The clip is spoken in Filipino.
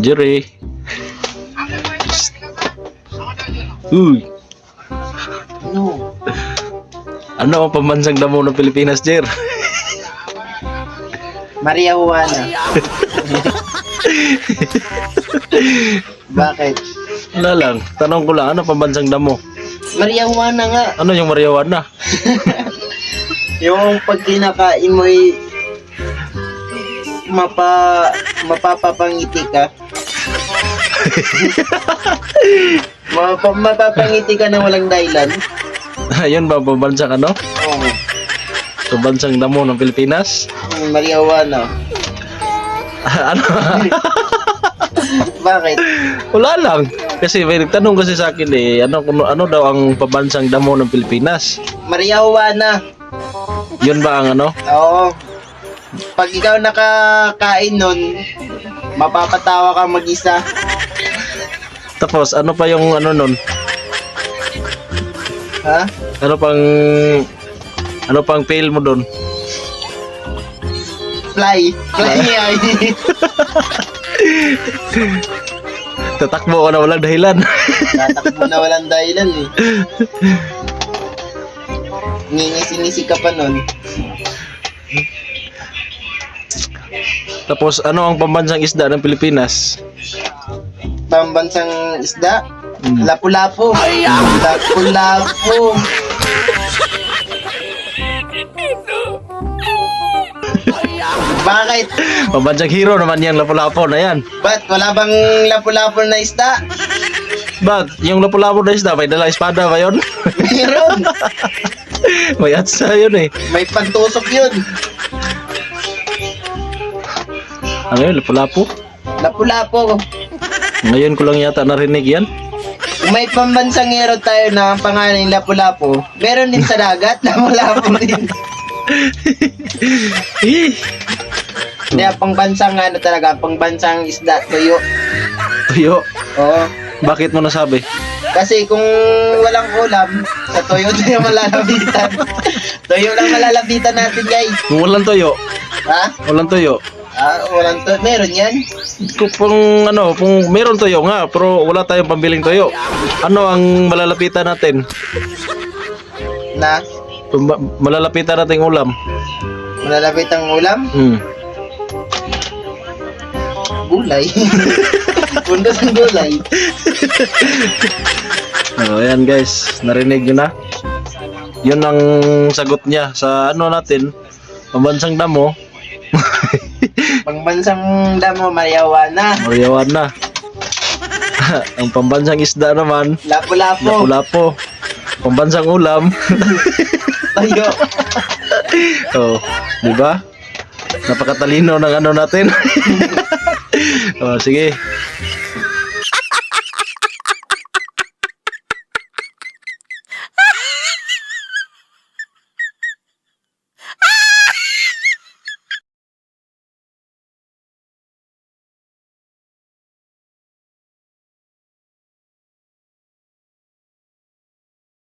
Jerry. Uy. No. Ano ang pambansang damo ng Pilipinas, Jer? Maria Juana. Bakit? Wala lang. Tanong ko lang, ano pambansang damo? Maria Juana nga. Ano yung marijuana? Yung pag kinakain mo ay mapapapangiti ka. Mapapangiti ka na walang dahilan. Ayun ba pambansang ano? Oo. Pambansang damo ng Pilipinas? Maria Juana. Ano? Bakit? Wala lang. Kasi may nagtanong kasi sa akin ano daw ang pambansang damo ng Pilipinas? Maria Juana. Yun ba ang ano? Oo. Pag ikaw nakakain nun, mapapatawa ka mag-isa. Tapos ano pa yung ano nun? Ha? Ano pang fail mo doon? Fly. Fly ay. Tatakbo ka na walang dahilan. Tatakbo na walang dahilan eh. Ngingisi-ngisi ka pa nun. Tapos ano ang pambansang isda ng Pilipinas? Pambansang isda? Lapu-lapu. Lapu-lapu. Bakit? Pambansang hero naman yan, lapu-lapu na yan. Ba't wala bang lapu-lapu na isda? Bakit? Yung lapu-lapu na isda, may dala espada ba yun? Meron. May atsa yun eh. May pantusok yun. Ano yun, lapu-lapu? Lapu-lapu. Ngayon ko lang yata narinig yan. Kung may pambansang hero tayo na ang pangalan ng lapu-lapu, meron din sa dagat, lapu-lapu din. Eh, Kaya pangbansang ano talaga, pangbansang isda, tuyo. tuyo. Oo. Bakit mo nasabi? Kasi kung walang ulam, sa tuyo tayo malalapitan. Tuyo lang malalapitan natin, guys. Kung walang tuyo, Ha? walang tuyo. Walang tuyo. Meron yan. Kung meron tuyo nga, pero wala tayong pambiling tuyo. Ano ang malalapitan natin? Na Malalapitan nating ulam. malalapit ang ulam, Hmm. gulay. Puntos ng gulay. Ayan guys, narinig nyo na. Yun ang sagot niya sa ano natin, pambansang damo. Pangbansang damo, Maria Juana. Mariawan na. Ang pambansang isda naman, Lapu-lapu. lapu-lapu. Pambansang ulam. Tuyo. Oh, di ba? Napakatalino ng ano natin. Oh, sige.